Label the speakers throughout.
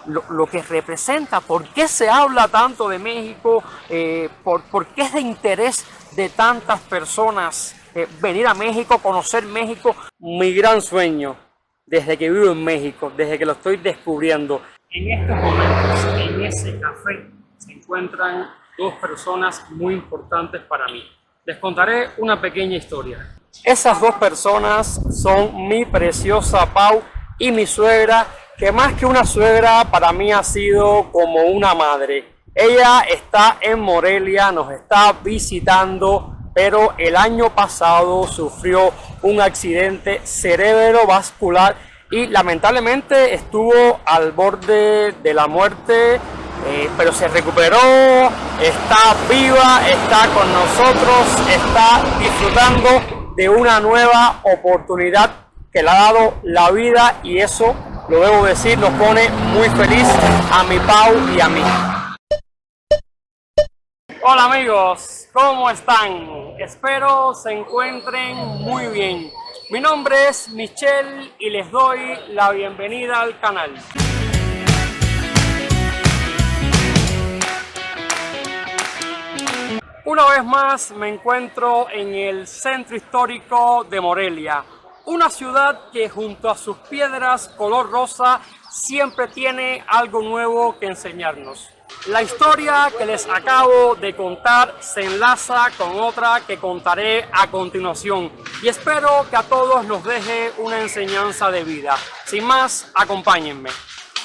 Speaker 1: lo que representa, por qué se habla tanto de México, por qué es de interés de tantas personas venir a México, conocer México. Mi gran sueño desde que vivo en México, desde que lo estoy descubriendo. En estos momentos, en ese café, se encuentran dos personas muy importantes para mí. Les contaré una pequeña historia. Esas dos personas son mi preciosa Pau y mi suegra, que más que una suegra para mí ha sido como una madre. Ella está en Morelia, nos está visitando, pero el año pasado sufrió un accidente cerebrovascular y lamentablemente estuvo al borde de la muerte, pero se recuperó, está viva, está con nosotros, está disfrutando de una nueva oportunidad que le ha dado la vida, y eso, lo debo decir, nos pone muy feliz a mi Pau y a mí. Hola amigos, ¿cómo están? Espero se encuentren muy bien. Mi nombre es Michelle y les doy la bienvenida al canal. Una vez más me encuentro en el centro histórico de Morelia, una ciudad que junto a sus piedras color rosa siempre tiene algo nuevo que enseñarnos. La historia que les acabo de contar se enlaza con otra que contaré a continuación y espero que a todos nos deje una enseñanza de vida. Sin más, acompáñenme.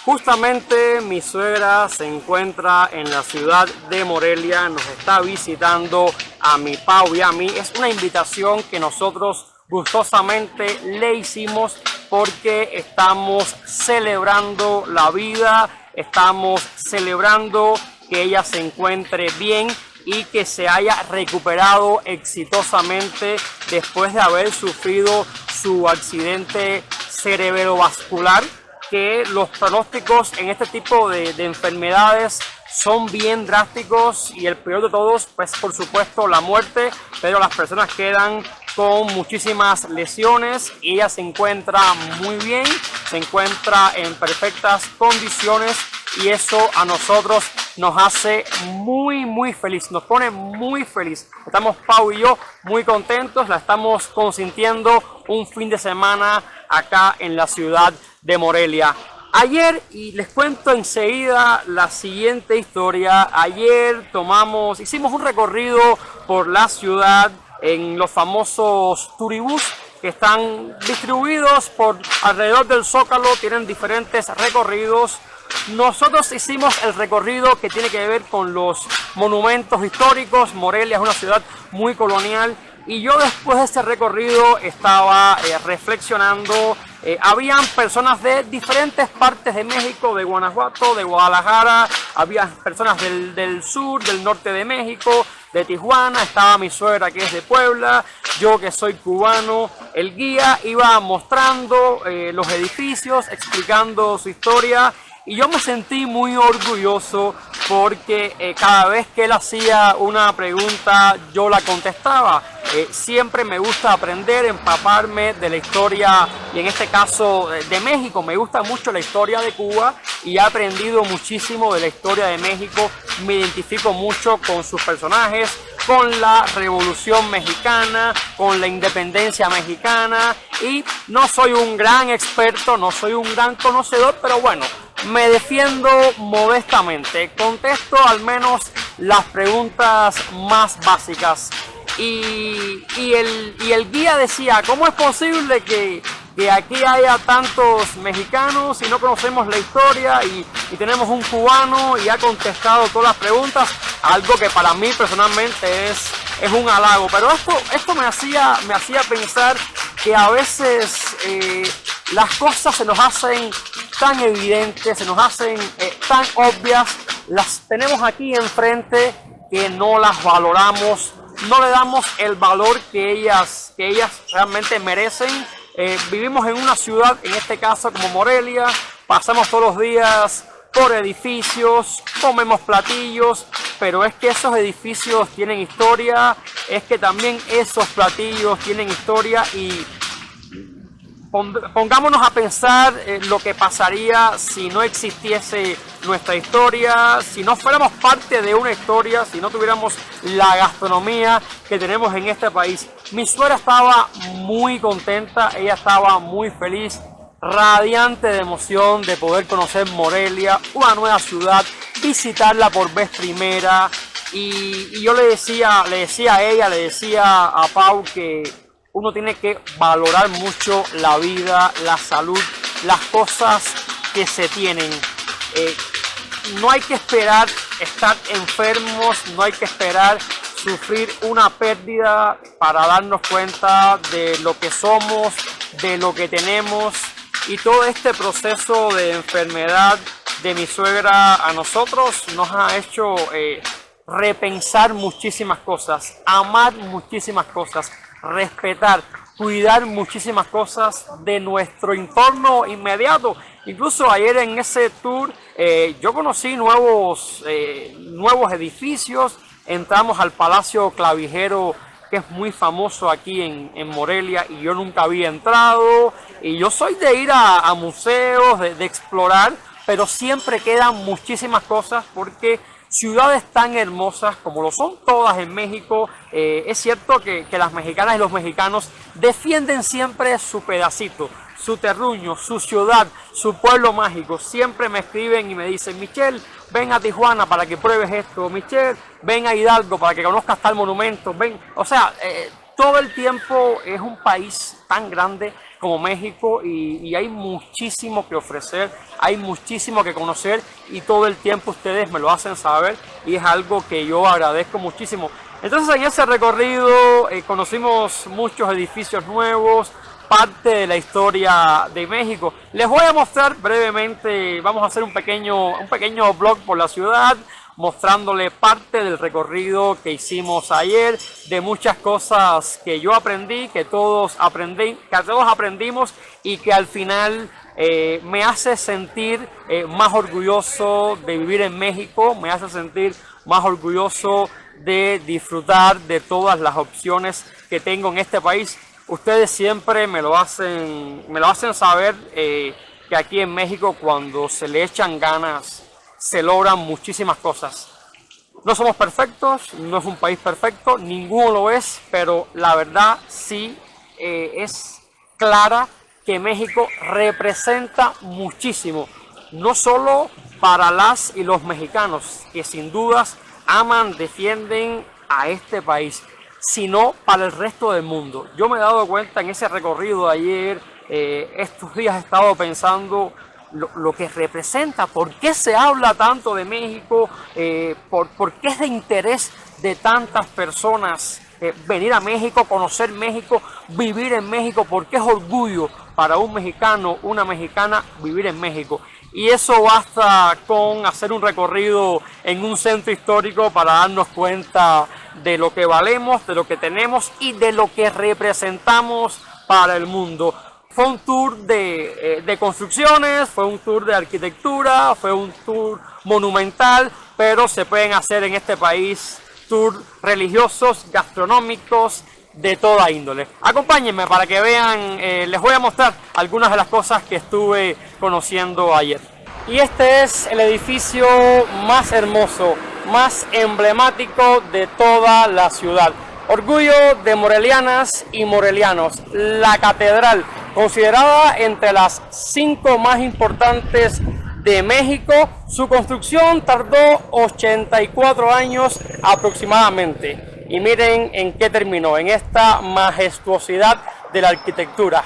Speaker 1: Justamente mi suegra se encuentra en la ciudad de Morelia, nos está visitando a mi Pau y a mí. Es una invitación que nosotros gustosamente le hicimos porque estamos celebrando la vida, estamos celebrando que ella se encuentre bien y que se haya recuperado exitosamente después de haber sufrido su accidente cerebrovascular, que los pronósticos en este tipo de enfermedades son bien drásticos y el peor de todos, pues por supuesto la muerte, pero las personas quedan con muchísimas lesiones y ella se encuentra muy bien, se encuentra en perfectas condiciones y eso a nosotros nos hace muy feliz, nos pone muy feliz. Estamos Pau y yo muy contentos, la estamos consintiendo un fin de semana acá en la ciudad de Morelia. Ayer, y les cuento enseguida la siguiente historia, ayer hicimos un recorrido por la ciudad en los famosos turibús que están distribuidos por alrededor del Zócalo, tienen diferentes recorridos. Nosotros hicimos el recorrido que tiene que ver con los monumentos históricos. Morelia es una ciudad muy colonial y yo después de este recorrido estaba reflexionando. Habían personas de diferentes partes de México, de Guanajuato, de Guadalajara, había personas del sur, del norte de México, de Tijuana, estaba mi suegra que es de Puebla, yo que soy cubano. El guía iba mostrando los edificios, explicando su historia y yo me sentí muy orgulloso porque cada vez que él hacía una pregunta yo la contestaba. Siempre me gusta aprender, empaparme de la historia y en este caso de México. Me gusta mucho la historia de Cuba y he aprendido muchísimo de la historia de México. Me identifico mucho con sus personajes, con la Revolución Mexicana, con la independencia mexicana y no soy un gran experto, no soy un gran conocedor, pero bueno, me defiendo modestamente, contesto al menos las preguntas más básicas. Y el guía decía, ¿cómo es posible que aquí haya tantos mexicanos y no conocemos la historia y tenemos un cubano y ha contestado todas las preguntas? Algo que para mí personalmente es un halago, pero esto me hacía pensar que a veces las cosas se nos hacen tan evidentes, se nos hacen tan obvias, las tenemos aquí enfrente que no las valoramos, no le damos el valor que ellas realmente merecen. Vivimos en una ciudad, en este caso como Morelia, pasamos todos los días por edificios, comemos platillos, pero es que esos edificios tienen historia, es que también esos platillos tienen historia y Pongámonos a pensar lo que pasaría si no existiese nuestra historia, si no fuéramos parte de una historia, si no tuviéramos la gastronomía que tenemos en este país. Mi suegra estaba muy contenta, ella estaba muy feliz, radiante de emoción de poder conocer Morelia, una nueva ciudad, visitarla por vez primera. Y yo le decía a ella, le decía a Pau que uno tiene que valorar mucho la vida, la salud, las cosas que se tienen. No hay que esperar estar enfermos, no hay que esperar sufrir una pérdida para darnos cuenta de lo que somos, de lo que tenemos. Y todo este proceso de enfermedad de mi suegra a nosotros nos ha hecho repensar muchísimas cosas, amar muchísimas cosas, respetar, cuidar muchísimas cosas de nuestro entorno inmediato. Incluso ayer en ese tour yo conocí nuevos edificios, entramos al Palacio Clavijero, que es muy famoso aquí en Morelia, y yo nunca había entrado. Y yo soy de ir a museos, de explorar, pero siempre quedan muchísimas cosas porque ciudades tan hermosas como lo son todas en México, es cierto que las mexicanas y los mexicanos defienden siempre su pedacito, su terruño, su ciudad, su pueblo mágico. Siempre me escriben y me dicen: Michelle, ven a Tijuana para que pruebes esto, Michelle, ven a Hidalgo para que conozcas tal monumento, ven. O sea, todo el tiempo es un país tan grande como México y hay muchísimo que ofrecer, hay muchísimo que conocer, y todo el tiempo ustedes me lo hacen saber y es algo que yo agradezco muchísimo. Entonces en ese recorrido conocimos muchos edificios nuevos, parte de la historia de México. Les voy a mostrar brevemente, vamos a hacer un pequeño vlog por la ciudad, mostrándole parte del recorrido que hicimos ayer, de muchas cosas que yo aprendí, que todos aprendimos y que al final me hace sentir más orgulloso de vivir en México, me hace sentir más orgulloso de disfrutar de todas las opciones que tengo en este país. Ustedes siempre me lo hacen saber que aquí en México, cuando se le echan ganas, se logran muchísimas cosas. No somos perfectos, no es un país perfecto, ninguno lo es, pero la verdad sí es clara que México representa muchísimo, no solo para las y los mexicanos, que sin dudas aman, defienden a este país, sino para el resto del mundo. Yo me he dado cuenta en ese recorrido de ayer, estos días he estado pensando lo que representa, por qué se habla tanto de México, por qué es de interés de tantas personas venir a México, conocer México, vivir en México, por qué es orgullo para un mexicano, una mexicana vivir en México. Y eso basta con hacer un recorrido en un centro histórico para darnos cuenta de lo que valemos, de lo que tenemos y de lo que representamos para el mundo. Fue un tour de construcciones, fue un tour de arquitectura, fue un tour monumental, pero se pueden hacer en este país tours religiosos, gastronómicos, de toda índole. Acompáñenme para que vean, les voy a mostrar algunas de las cosas que estuve conociendo ayer. Y este es el edificio más hermoso, más emblemático de toda la ciudad. Orgullo de morelianas y morelianos, la catedral, considerada entre las 5 más importantes de México. Su construcción tardó 84 años aproximadamente. Y miren en qué terminó, en esta majestuosidad de la arquitectura.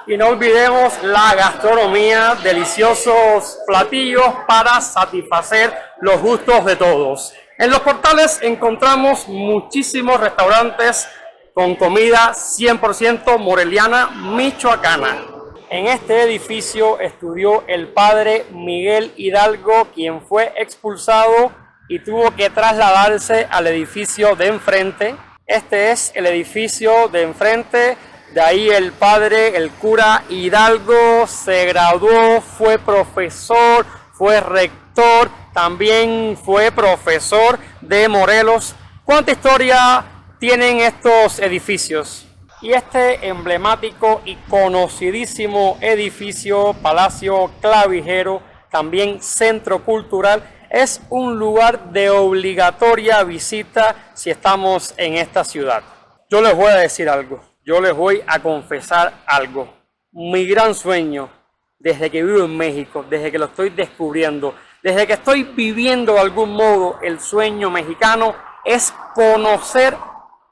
Speaker 1: Y no olvidemos la gastronomía, deliciosos platillos para satisfacer los gustos de todos. En los portales encontramos muchísimos restaurantes con comida 100% moreliana, michoacana. En este edificio estudió el padre Miguel Hidalgo, quien fue expulsado y tuvo que trasladarse al edificio de enfrente. Este es el edificio de enfrente. De ahí el padre, el cura Hidalgo, se graduó, fue profesor, fue rector, también fue profesor de Morelos. ¿Cuánta historia tienen estos edificios? Y este emblemático y conocidísimo edificio, Palacio Clavijero, también centro cultural, es un lugar de obligatoria visita si estamos en esta ciudad. Yo les voy a decir algo, yo les voy a confesar algo. Mi gran sueño, desde que vivo en México, desde que lo estoy descubriendo, desde que estoy viviendo de algún modo el sueño mexicano, es conocer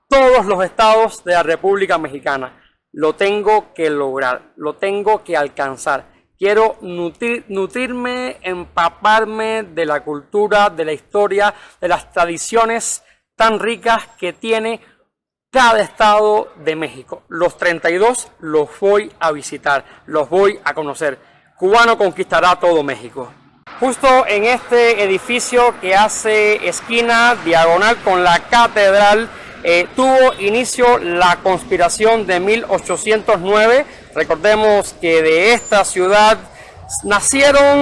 Speaker 1: todos los estados de la República Mexicana. Lo tengo que lograr, lo tengo que alcanzar. Quiero nutrirme, empaparme de la cultura, de la historia, de las tradiciones tan ricas que tiene cada estado de México. Los 32 los voy a visitar, los voy a conocer. Cubano conquistará todo México. Justo en este edificio que hace esquina diagonal con la catedral, tuvo inicio la conspiración de 1809. Recordemos que de esta ciudad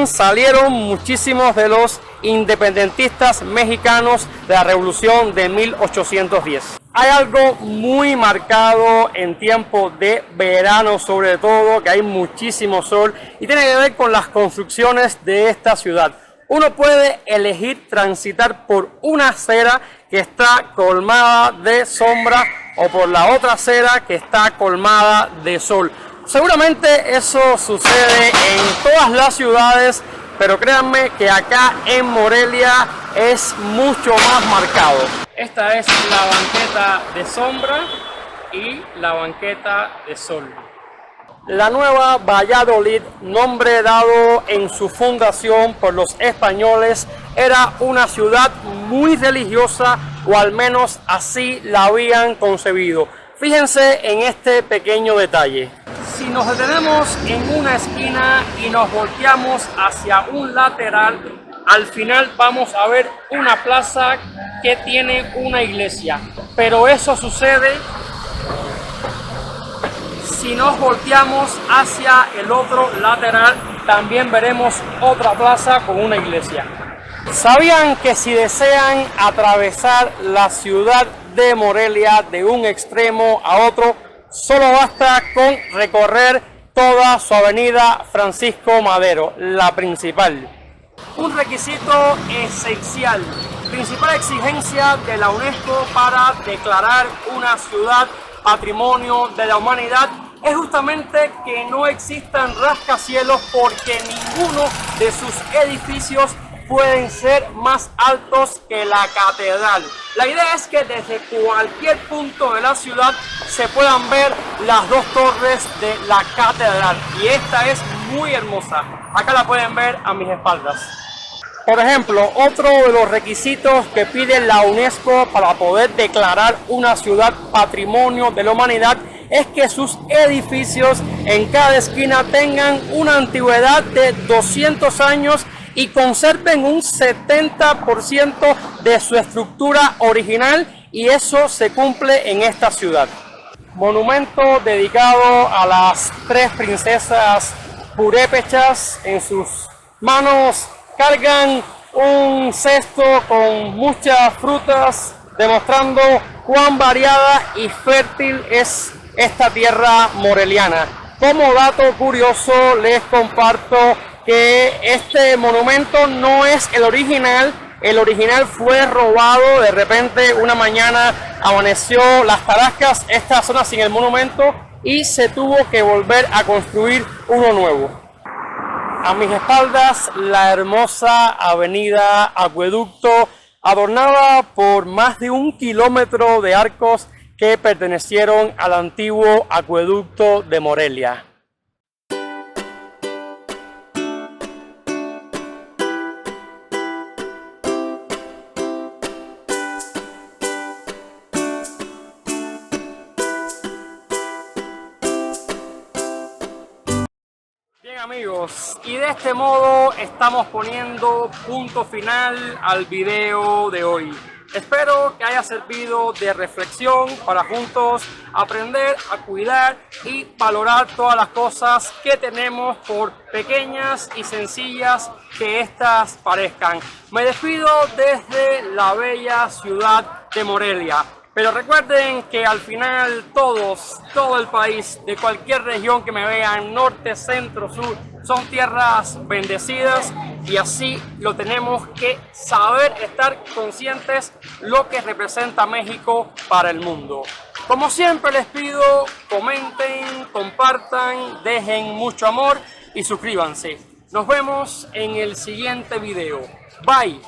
Speaker 1: salieron muchísimos de los independentistas mexicanos de la Revolución de 1810. Hay algo muy marcado en tiempo de verano, sobre todo, que hay muchísimo sol y tiene que ver con las construcciones de esta ciudad. Uno puede elegir transitar por una acera que está colmada de sombra o por la otra acera que está colmada de sol. Seguramente eso sucede en todas las ciudades, pero créanme que acá en Morelia es mucho más marcado. Esta es la banqueta de sombra y la banqueta de sol. La Nueva Valladolid, nombre dado en su fundación por los españoles, era una ciudad muy religiosa, o al menos así la habían concebido. Fíjense en este pequeño detalle. Si nos detenemos en una esquina y nos volteamos hacia un lateral, al final vamos a ver una plaza que tiene una iglesia. Pero eso sucede si nos volteamos hacia el otro lateral, también veremos otra plaza con una iglesia. ¿Sabían que si desean atravesar la ciudad de Morelia de un extremo a otro, solo basta con recorrer toda su avenida Francisco Madero, la principal? Un requisito esencial, principal exigencia de la UNESCO para declarar una ciudad Patrimonio de la Humanidad es justamente que no existan rascacielos, porque ninguno de sus edificios pueden ser más altos que la catedral. La idea es que desde cualquier punto de la ciudad se puedan ver las dos torres de la catedral, y esta es muy hermosa. Acá la pueden ver a mis espaldas. Por ejemplo, otro de los requisitos que pide la UNESCO para poder declarar una ciudad Patrimonio de la Humanidad es que sus edificios en cada esquina tengan una antigüedad de 200 años y conserven un 70% de su estructura original, y eso se cumple en esta ciudad. Monumento dedicado a las tres princesas purépechas. En sus manos cargan un cesto con muchas frutas, demostrando cuán variada y fértil es esta tierra moreliana. Como dato curioso, les comparto que este monumento no es el original. El original fue robado. De repente una mañana amaneció las Tarascas, esta zona sin el monumento, y se tuvo que volver a construir uno nuevo. A mis espaldas, la hermosa avenida Acueducto, adornada por más de 1 kilómetro de arcos que pertenecieron al antiguo acueducto de Morelia. Bien amigos, y de este modo estamos poniendo punto final al video de hoy. Espero que haya servido de reflexión para juntos aprender a cuidar y valorar todas las cosas que tenemos, por pequeñas y sencillas que éstas parezcan. Me despido desde la bella ciudad de Morelia. Pero recuerden que al final todo el país, de cualquier región que me vean, norte, centro, sur, son tierras bendecidas y así lo tenemos que saber, estar conscientes lo que representa México para el mundo. Como siempre les pido, comenten, compartan, dejen mucho amor y suscríbanse. Nos vemos en el siguiente video. Bye.